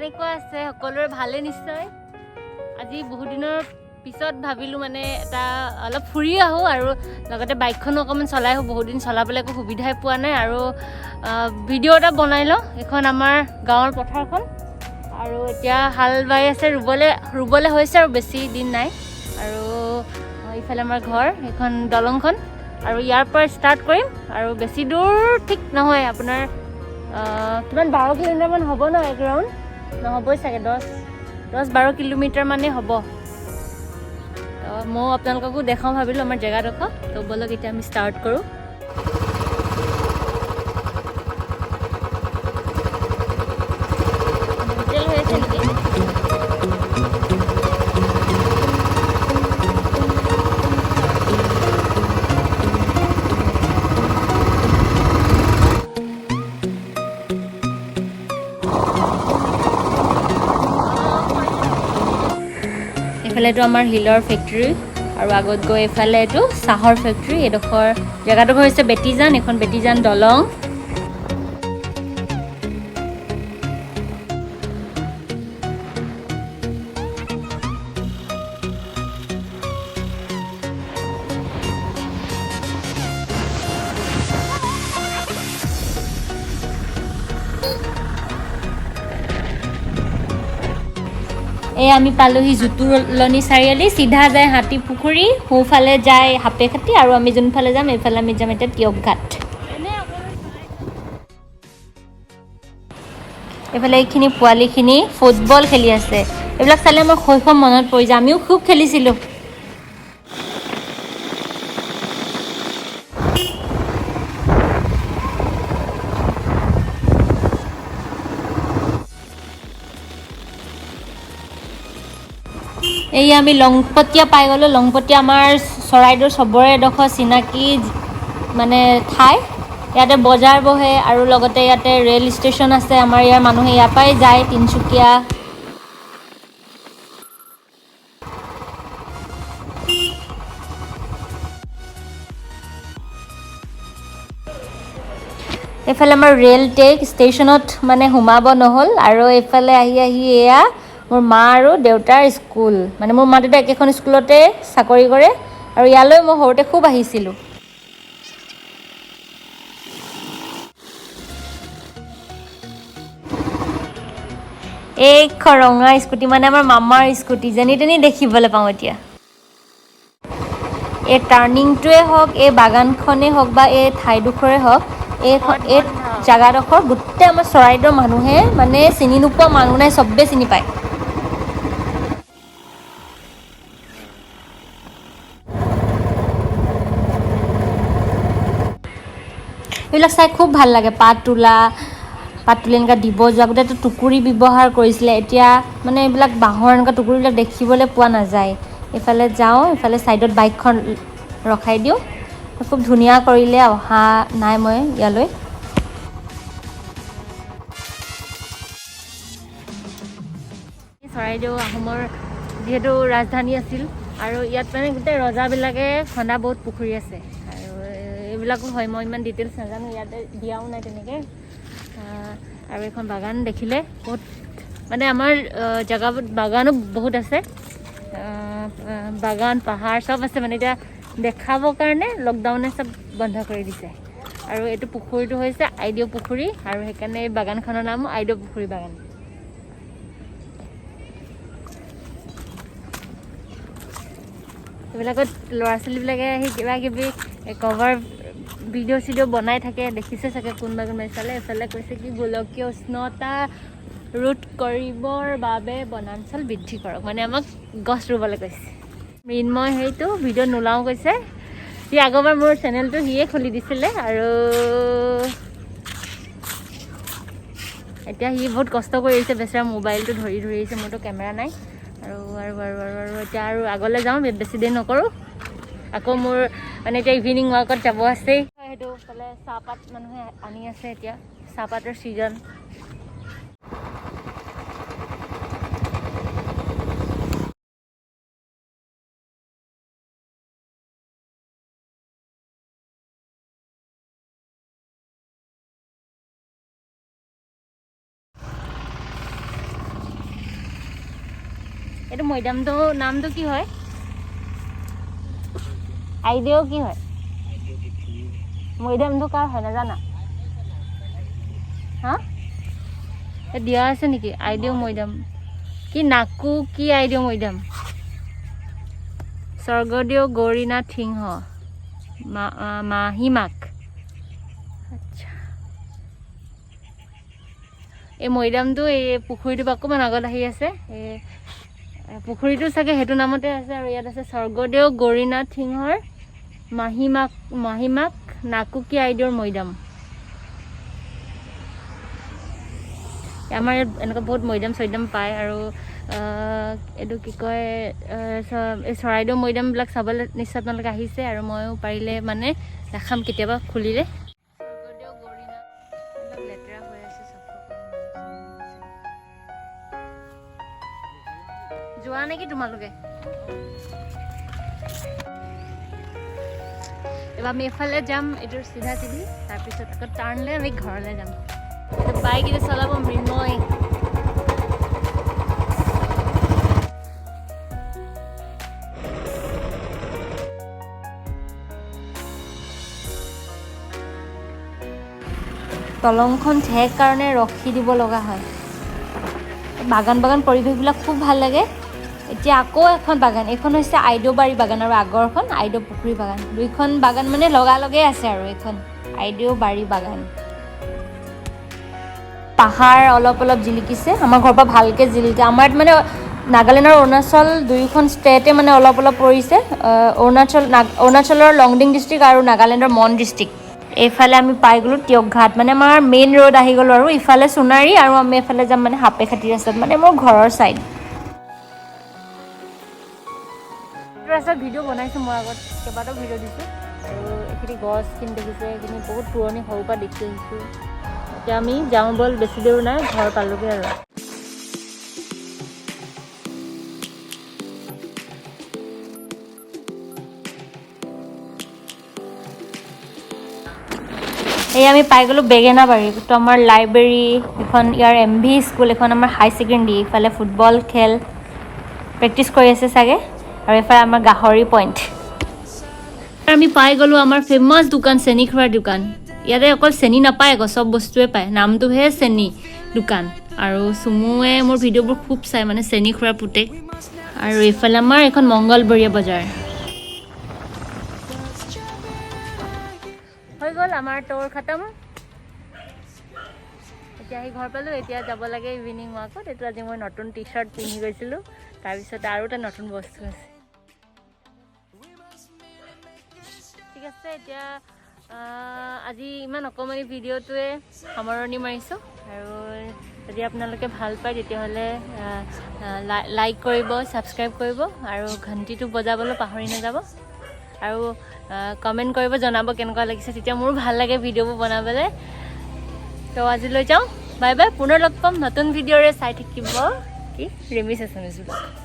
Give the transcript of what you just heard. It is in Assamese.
কেনেকুৱা আছে সকলোৰে ভালে নিশ্চয় আজি বহুত দিনৰ পিছত ভাবিলো মানে এটা অলপ ফুৰি আহো আৰু লগতে বাইকখনো অকমান চলাই আহো বহুত দিন চলাবলৈ একো সুবিধাই পোৱা নাই আৰু ভিডিঅ' এটা বনাই লওঁ এখন আমাৰ গাঁৱৰ পথাৰখন আৰু এতিয়া হাল বাই আছে ৰুবলৈ হৈছে আৰু বেছি দিন নাই আৰু ইফালে আমাৰ ঘৰ এখন দলংখন আৰু ইয়াৰ পৰা ষ্টাৰ্ট কৰিম আৰু বেছি দূৰ ঠিক নহয় আপোনাৰ কিমান 12 কিলোমিটাৰমান হ'ব ন এক ৰাউণ্ড নহ'বই চাগে 10-12 কিলোমিটাৰ মানে হ'ব মই আপোনালোককো দেখাওঁ ভাবিলোঁ আমাৰ জেগাডোখৰ তো বলক এতিয়া আমি ষ্টাৰ্ট কৰোঁ হোটেল হৈ আছে নেকি এইফালেতো আমাৰ হিলৰ ফেক্টৰী আৰু আগত গৈ এইফালে এইটো চাহৰ ফেক্টৰী এইডোখৰ জেগাডোখৰ হৈছে বেটিজান এখন বেটিজান দলং এই আমি পালোহি জুতুলনি চাৰিআলি চিধা যায় হাতী পুখুৰী সোঁফালে যায় হাপেখাতি আৰু আমি যোনফালে যাম এইফালে আমি যাম এতিয়া টিয়ক ঘাট এইফালে এইখিনি পোৱালিখিনি ফুটবল খেলি আছে এইবিলাক চালে আমাৰ শৈশৱ মনত পৰি যায় আমিও খুব খেলিছিলোঁ এই আমি লংপটীয়া পাই গ'লোঁ লংপটীয়া আমাৰ চৰাইদেউৰ চবৰে এডোখৰ চিনাকি মানে ঠাই ইয়াতে বজাৰ বহে আৰু লগতে ইয়াতে ৰেল ষ্টেচন আছে আমাৰ ইয়াৰ মানুহে ইয়াৰ পৰাই যায় তিনিচুকীয়া এইফালে আমাৰ ৰেল টেক ষ্টেচনত মানে সোমাব নহ'ল আৰু এইফালে আহি এয়া মোৰ মা আৰু দেউতাৰ স্কুল মানে মোৰ মা দেউতা একেখন স্কুলতে চাকৰি কৰে আৰু ইয়ালৈ মই সৰুতে খুব আহিছিলোঁ এই ৰঙা স্কুটি মানে আমাৰ মামাৰ স্কুটি যেনি তেনি দেখিবলৈ পাওঁ এতিয়া এই টাৰ্ণিংটোৱে হওক এই বাগানখনেই হওক বা এই ঠাইডোখৰে হওক এই জেগাডোখৰ গোটেই আমাৰ চৰাইদেউৰ মানুহে মানে চিনি নোপোৱা মানুহ নাই চবেই চিনি পায় এইবিলাক চাই খুব ভাল লাগে পাত তুলি এনেকুৱা দিব যোৱা গোটেইটো টুকুৰি ব্যৱহাৰ কৰিছিলে এতিয়া মানে এইবিলাক বাঁহৰ এনেকুৱা টুকুৰিবিলাক দেখিবলৈ পোৱা নাযায় এইফালে যাওঁ এইফালে ছাইডত বাইকখন ৰখাই দিওঁ খুব ধুনীয়া কৰিলে অহা নাই মই ইয়ালৈ চৰাইদেউ আহোমৰ যিহেতু ৰাজধানী আছিল আৰু ইয়াত মানে গোটেই ৰজাবিলাকে খন্দা বহুত পুখুৰী আছে আৰু এইবিলাকো হয় মই ইমান ডিটেইলছ নাজানো ইয়াতে দিয়াও নাই তেনেকৈ আৰু এখন বাগান দেখিলে বহুত মানে আমাৰ জেগাত বাগানো বহুত আছে বাগান পাহাৰ চব আছে মানে এতিয়া দেখাবৰ কাৰণে লকডাউনে চব বন্ধ কৰি দিছে আৰু এইটো পুখুৰীটো হৈছে আইদেউ পুখুৰী আৰু সেইকাৰণে এই বাগানখনৰ নাম আইদেউ পুখুৰী বাগান এইবিলাকত ল'ৰা ছোৱালীবিলাকে আহি কিবা কিবি কভাৰ ভিডিঅ' চিডিঅ' বনাই থাকে দেখিছে চাগে কোনোবা চালে এইফালে কৈছে কি গোলকীয় উষ্ণতা ৰোধ কৰিবৰ বাবে বনাঞ্চল বৃদ্ধি কৰক মানে আমাক গছ ৰুবলৈ কৈছে মৃন্ময় সেইটো ভিডিঅ' নোলাওঁ কৈছে সি আগৰবাৰ মোৰ চেনেলটো সিয়ে খুলি দিছিলে আৰু এতিয়া সি বহুত কষ্ট কৰি আহিছে বেচেৰা মোবাইলটো ধৰি আহিছে মোৰতো কেমেৰা নাই আৰু এতিয়া আৰু আগলৈ যাওঁ বেছি দেৰি নকৰোঁ আকৌ মোৰ মানে এতিয়া ইভিনিং ৱাকত যাব আছেই সেইটো ফালে চাহপাত মানুহে আনি আছে এতিয়া চাহপাতৰ ছিজন এইটো মৈদামটো নামটো কি হয় আইডিও কি হয় মৈদামটো কাৰ হয় নাজানা হা দিয়া আছে নেকি আইডিও মৈদাম কি নাকু কি আইডিও মৈদাম স্বৰ্গদেউ গৌৰীনাথ সিংহ মাহিমাক আচ্ছা এই মৈদামটো এই পুখুৰীটো অকণমান আগত আহি আছে এই পুখুৰীটো চাগে সেইটো নামতে আছে আৰু ইয়াত আছে স্বৰ্গদেউ গৌৰীনাথ সিংহৰ মাহিমাক নাকুকি আইডিৰ মৈদাম আমাৰ এনেকুৱা বহুত মৈদাম চৈদাম পায় আৰু এইটো কি কয় এই চৰাইদেউ মৈদামবিলাক চাবলৈ নিশ্চয় আপোনালোকে আহিছে আৰু ময়ো পাৰিলে মানে দেখাম কেতিয়াবা খুলিলে স্বৰ্গদেউ গৌৰীনাথ লেতেৰা হৈ আছে যোৱা নেকি তোমালোকে এবাৰ আমি এফালে যাম এটোৰ চিধা চিধি তাৰপিছত আকৌ টাৰ্ণ লৈ আমি ঘৰলৈ যাম বাইক এতিয়া চলাব মৃন্ময় দলংখন ঠেক কাৰণে ৰখি দিব লগা হয় বাগান পৰিৱেশবিলাক খুব ভাল লাগে এতিয়া আকৌ এখন বাগান এইখন হৈছে আইদেউবাৰী বাগান আৰু আগৰখন আইদেউ পুখুৰী বাগান দুইখন বাগান মানে লগালগেই আছে আৰু এইখন আইদেউবাৰী বাগান পাহাৰ অলপ জিলিকিছে আমাৰ ঘৰৰ পৰা ভালকৈ জিলিকে আমাৰ মানে নাগালেণ্ড আৰু অৰুণাচল দুয়োখন ষ্টেটে মানে অলপ পৰিছে অৰুণাচলৰ লংডিং ডিষ্ট্ৰিক্ট আৰু নাগালেণ্ডৰ মন ডিষ্ট্ৰিক্ট এইফালে আমি পাই গ'লোঁ টিয়কঘাট মানে আমাৰ মেইন ৰোড আহি গ'লোঁ আৰু ইফালে সোণাৰী আৰু আমি এইফালে যাম মানে সাপেখাতি ৰাস্তাত মানে মোৰ ঘৰৰ ছাইড ৰাস্তাত ভিডিঅ' বনাইছোঁ মই আগত কেইবাটাও ভিডিঅ' দিছোঁ আৰু এইখিনি গছখিনি দেখিছে এইখিনি বহুত পুৰণি সৰুৰ পৰা দেখি আহিছোঁ এতিয়া আমি যাওঁ ব'ল বেছি দেৰি নাই ঘৰ পালোগৈ আৰু এই আমি পাই গ'লোঁ বেঙেনাবাৰী তো আমাৰ লাইব্ৰেৰী এখন ইয়াৰ MV স্কুল এখন আমাৰ হাই ছেকেণ্ডেৰী ইফালে ফুটবল খেল প্ৰেক্টিছ কৰি আছে চাগে আৰু এফালে আমাৰ গাহৰি পইণ্ট আমি পাই গ'লোঁ আমাৰ ফেমাছ দোকান চেনি খুৰাৰ দোকান ইয়াতে অকল চেনি নাপায় আকৌ চব বস্তুৱে পায় নামটোহে চেনি দোকান আৰু চুমুৱে মোৰ ভিডিঅ'বোৰ খুব চাই মানে চেনি খুৰাৰ পুতেক আৰু এইফালে আমাৰ এখন মংগলবৰীয়া বজাৰ হৈ গ'ল আমাৰ ট'ৰ খতম এতিয়া আহি ঘৰ পালোঁ এতিয়া যাব লাগে ইভিনিং ৱাকত এইটো আজি মই নতুন টি চাৰ্ট পিন্ধি গৈছিলোঁ তাৰপিছত আৰু এটা নতুন বস্তু আছে ঠিক আছে এতিয়া আজি ইমান অকণমানি ভিডিঅ'টোৱে সামৰণি মাৰিছোঁ আৰু যদি আপোনালোকে ভাল পায় তেতিয়াহ'লে লাইক কৰিব ছাবস্ক্ৰাইব কৰিব আৰু ঘণ্টিটো বজাবলৈ পাহৰি নাযাব আৰু কমেণ্ট কৰিব জনাব কেনেকুৱা লাগিছে তেতিয়া মোৰ ভাল লাগে ভিডিঅ'বোৰ বনাবলৈ তো আজিলৈ যাওঁ বাই বাই পুনৰ লগ পাম নতুন ভিডিঅ'ৰে চাই থাকিব কি ৰিমিছ এছ এম এছ